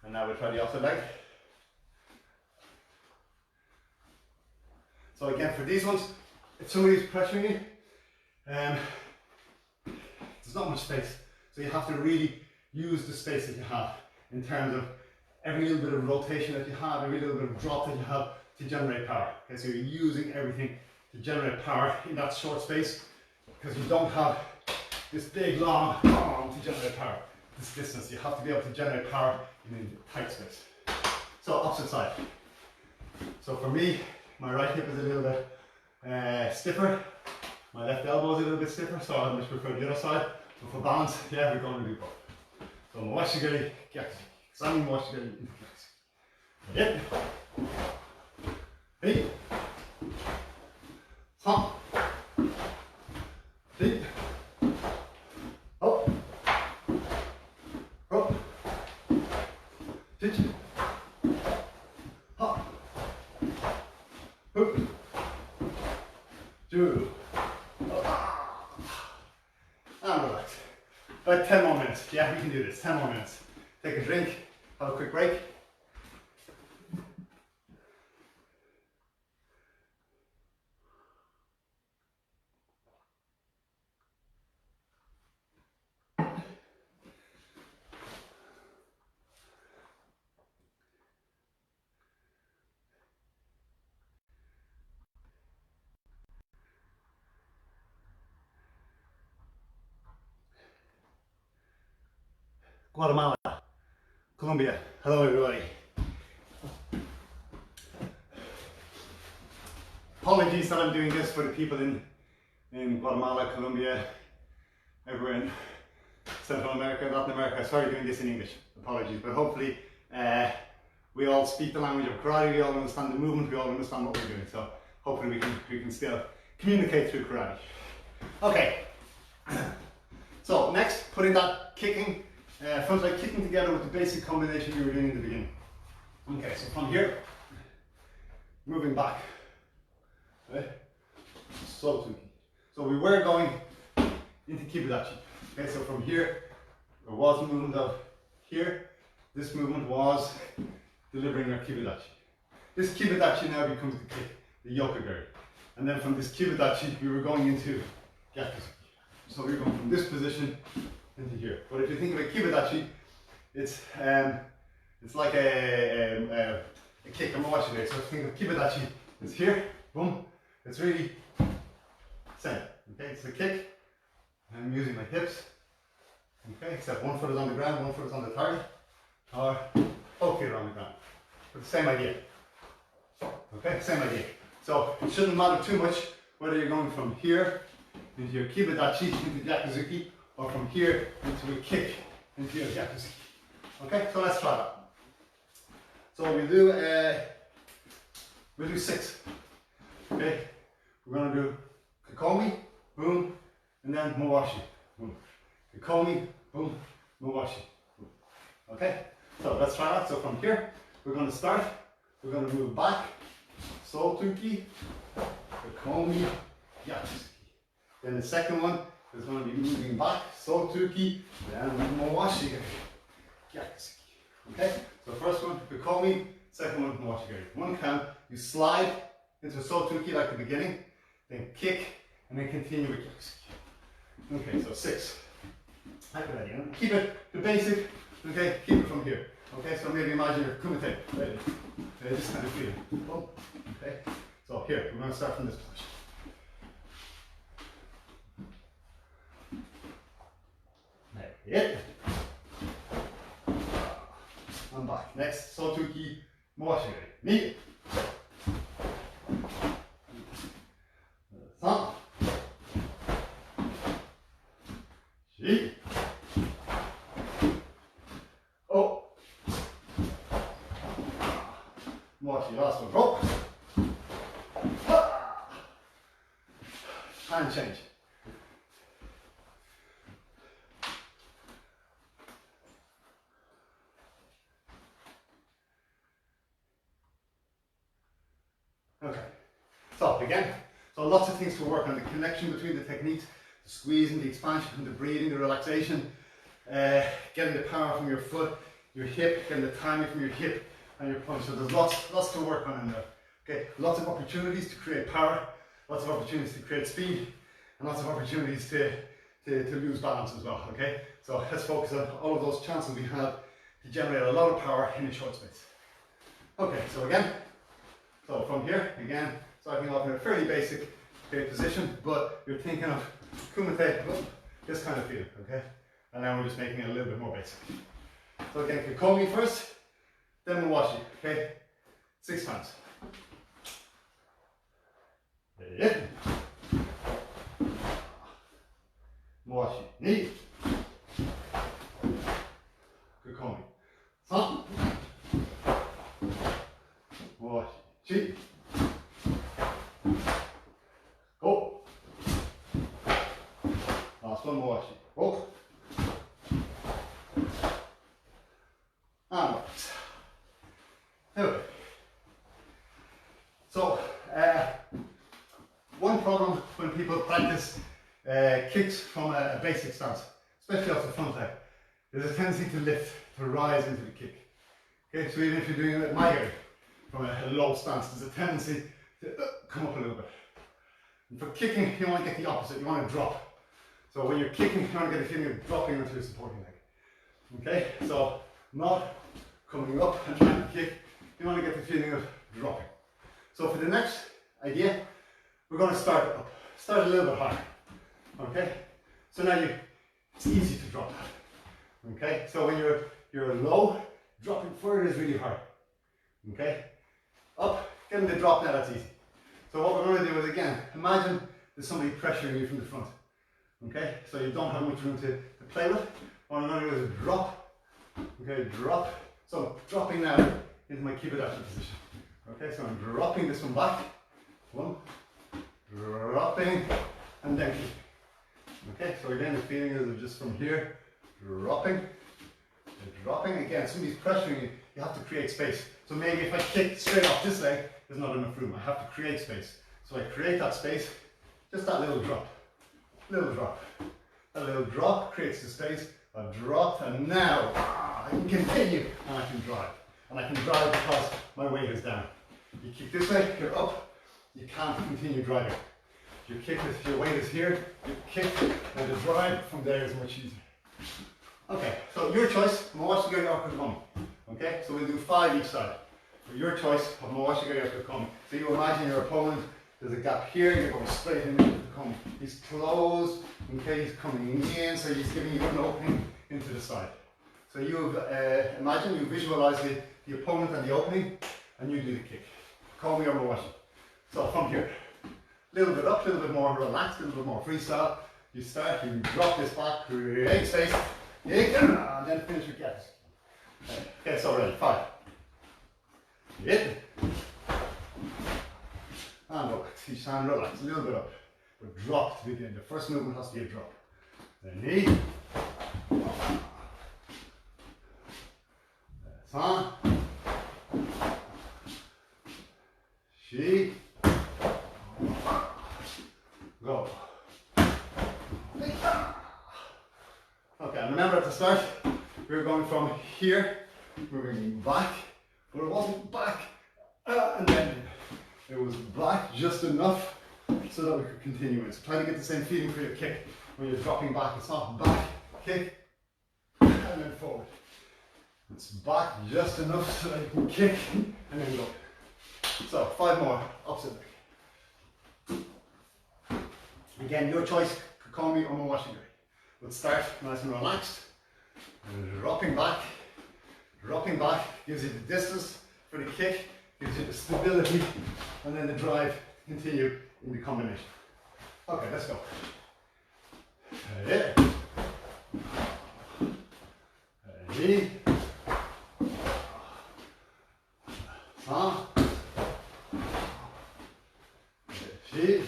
And now we'll try the opposite leg. So again, for these ones, if somebody's pressuring you, there's not much space. So you have to really use the space that you have in terms of every little bit of rotation that you have, every little bit of drop that you have to generate power. Okay, so you're using everything to generate power in that short space because you don't have this big long arm to generate power. This distance, you have to be able to generate power in a tight space. So opposite side. So for me, my right hip is a little bit stiffer. My left elbow is a little bit stiffer, so I much prefer the other side. But for balance, yeah, we're going to do both. So mawashigiri, gyakuzuki. Sami mawashigiri, gyakuzuki. Hit. Hit. San. Hit. Up. Up. Hit. Ha. Hoop. Ju. And relax. About 10 more minutes. Yeah, we can do this. 10 more minutes. Take a drink, have a quick break. Guatemala, Colombia. Hello everybody. Apologies that I'm doing this for the people in Guatemala, Colombia, everywhere in Central America, Latin America. I started doing this in English. Apologies, but hopefully we all speak the language of karate, we all understand the movement, we all understand what we're doing. So hopefully we can still communicate through karate. Okay. So next, putting that kicking front leg kicking together with the basic combination we were doing in the beginning. Okay, so from here, moving back. Okay, so we were going into kibidachi. Okay, so from here, there was a movement of here. This movement was delivering our kibidachi. This kibidachi now becomes the kick, the yokogiri. And then from this kibidachi, we were going into gyakuzuki. So we were going from this position into here. But if you think of a kibidachi, it's like a kick I'm watching there. So think of kibidachi, it's here, boom. It's really same. Okay, it's the kick. I'm using my hips. Okay, except one foot is on the ground, one foot is on the target, or both feet are on the ground. But the same idea. Okay, same idea. So it shouldn't matter too much whether you're going from here into your kibidachi into gyakuzuki, or from here into a kick into your gyakuzuki. Okay, so let's try that. So we'll do 6. Okay, we're going to do kikomi, boom, and then mawashi, boom. Kikomi, boom, mawashi, boom. Okay, so let's try that. So from here, we're going to start. We're going to move back, sotuki, kikomi, gyakuzuki. Then the second one is going to be moving back, sotuki, then mawashi, gyakuzuki. Okay, so first one, kikomi, second one, mawashi. One count, you slide into sotuki like the beginning, then kick, and then continue with gyakuzuki. Okay, so 6. That's a good idea. Keep it the basic, okay, keep it from here. Okay, so maybe imagine your kumite, right? Just kind of feel it. Boom. Okay, so here, we're going to start from this position. Hit. I'm back. Next, sotuki, mawashi. Ni. 3. 4. Oh. Mawashi, last one. Drop. hand change. Okay, so again, so lots of things to work on, the connection between the techniques, the squeezing, the expansion, the breathing, the relaxation, getting the power from your foot, your hip, getting the timing from your hip and your punch. So there's lots to work on in there. Okay, lots of opportunities to create power, lots of opportunities to create speed, and lots of opportunities to lose balance as well. Okay, so let's focus on all of those chances we have to generate a lot of power in a short space. Okay, so again, so from here, again, starting off in a fairly basic position, but you're thinking of kumite, this kind of feeling, okay? And now we're just making it a little bit more basic. So again, kikomi first, then mawashi, okay? 6 times. Yeah. Mawashi, ni. Kikomi. San. Mawashi, chi. Go. Last one, mawashi. Go. And right. Okay. So, one problem when people practice kicks from a basic stance, especially off the front leg, there's a tendency to lift, to rise into the kick. Okay, so even if you're doing it at my area, from a low stance, there's a tendency to come up a little bit. And for kicking, you want to get the opposite, you want to drop. So when you're kicking, you want to get the feeling of dropping onto your supporting leg. Okay, so not coming up and trying to kick, you want to get the feeling of dropping. So for the next idea, we're going to start up. Start a little bit higher. Okay, so now it's easy to drop. Okay, so when you're low, dropping further is really hard. Okay, up, getting the drop now, that's easy. So what we're going to do is, again, imagine there's somebody pressuring you from the front. Okay, so you don't have much room to play with. What I'm going to do is drop. Okay, drop. So dropping now into my kibadashi position. Okay, so I'm dropping this one back. One, dropping, and then keep. Okay, so again, the feeling is just from here, dropping, dropping. Again, somebody's pressuring you, you have to create space. So maybe if I kick straight off this leg, there's not enough room. I have to create space. So I create that space, just that little drop. Little drop. That little drop creates the space. I've dropped, and now I can continue, and I can drive. And I can drive because my weight is down. You kick this way, you're up, you can't continue driving. You kick if your weight is here, you kick, and the drive from there is much easier. Okay, so your choice, mawashi gari akukomi. Okay, so we'll do 5 each side. So your choice of mawashi gari akukomi. So you imagine your opponent, there's a gap here, you're going straight into the komi. He's closed, okay, he's coming in, so he's giving you an opening into the side. So you imagine, you visualize the opponent and the opening, and you do the kick. Komi or mawashi. So from here, a little bit up, a little bit more relaxed, a little bit more freestyle. You start, you drop this back, create space, and then finish your kicks. Okay, so ready, 5. Hit. And relax, each time relax, a little bit up. But drop to begin. The first movement has to be a drop. Then knee. San. Shi. Go. Okay, and remember at the start, we were going from here, moving back, but it wasn't back, and then it was back just enough so that we could continue it. So try to get the same feeling for your kick. When you're dropping back, it's not back, kick, and then forward. It's back just enough so that you can kick, and then go. So 5 more, opposite leg. Again, your choice, kokomi or mawashi gari. Let's start nice and relaxed, and dropping back, gives you the distance for the kick, gives you the stability, and then the drive continue in the combination. Okay, let's go. Yeah. Hey. San. Shi.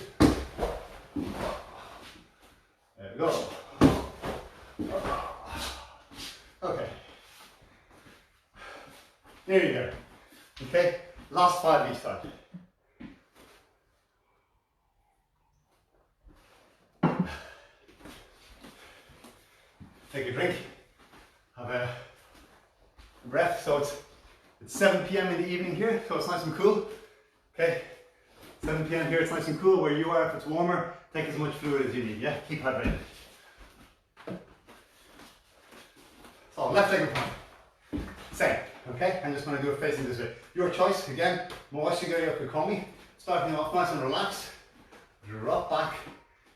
Nearly there. Okay, last 5 each time. Take a drink, have a breath. So it's 7 p.m. in the evening here, so it's nice and cool. Okay, 7 p.m. here, it's nice and cool. Where you are, if it's warmer, take as much fluid as you need. Yeah, keep hydrated. So left leg in front. Same. Okay, I'm just going to do it facing this way. Your choice. Again, Moashigiri or Kukomi. Starting off nice and relaxed. Drop back.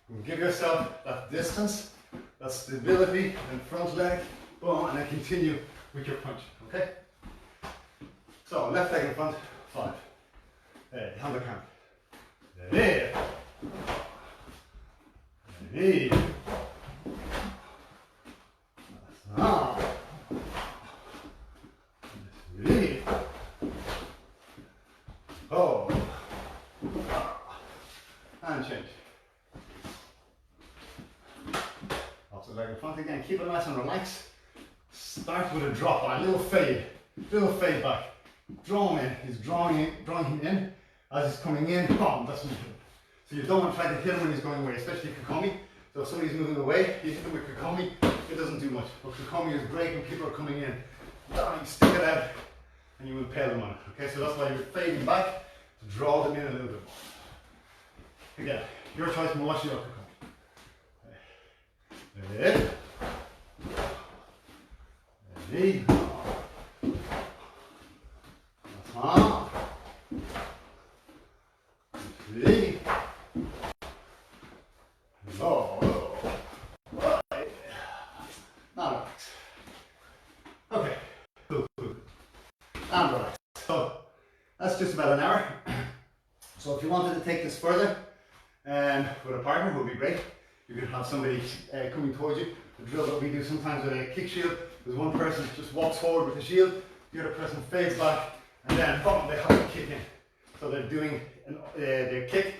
And give yourself that distance, that stability, and front leg. Boom, and then continue with your punch. Okay. So left leg in front. 5. There, hand the count. There. There. Ah. Oh. And change. Opposite leg in front again. Keep it nice and relaxed. Start with a drop, a little fade back. Draw him in. He's drawing him in. As he's coming in, boom, that's when you hit him. So you don't want to try to hit him when he's going away, especially Kukomi. So if somebody's moving away, you hit them with Kukomi, it doesn't do much. But Kukomi is great when people are coming in. You stick it out and you impale them on it. Okay, so that's why you're fading back to draw them in a little bit more. Again, your choice, Moashi or Kukomi. There. Ready. Ready. Now relax. Okay. And relax. So that's just about an hour. So if you wanted to take this further, with a partner would be great. You could have somebody coming towards you. The drill that we do sometimes with a kick shield is one person just walks forward with the shield, the other person fades back, and then boom, they have to kick in. So they're doing their kick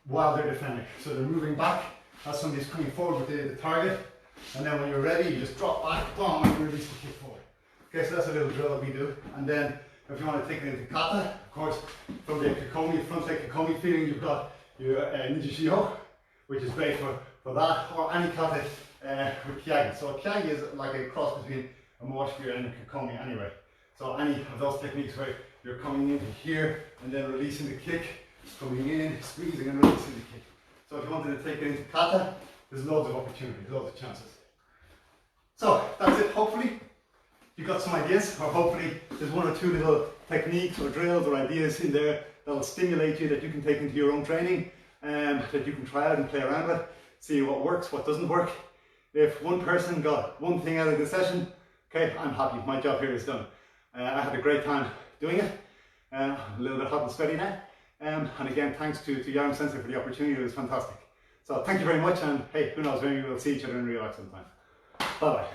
while they're defending. So they're moving back as somebody's coming forward with the target, and then when you're ready, you just drop back, boom, and you release the kick forward. Okay, so that's a little drill that we do. And then if you want to take it into kata, of course, from the Kukomi, front leg Kukomi feeling, you've got your Ninja Shiho, which is great for that, or any kata with Kyagi. So Kyagi is like a cross between a Moashigiri and a Kukomi anyway. So any of those techniques where you're coming into here and then releasing the kick, coming in, squeezing and releasing the kick. So if you wanted to take it into kata, there's loads of opportunities, loads of chances. So that's it. Hopefully you got some ideas, or hopefully there's one or two little techniques or drills or ideas in there that will stimulate you, that you can take into your own training, that you can try out and play around with, see what works, what doesn't work. If one person got one thing out of the session, okay, I'm happy, my job here is done. I had a great time doing it. A little bit hot and sweaty now. And again, thanks to Yaram Sensei for the opportunity. It was fantastic. So thank you very much, and hey, who knows, maybe we'll see each other in real life sometime. Bye bye.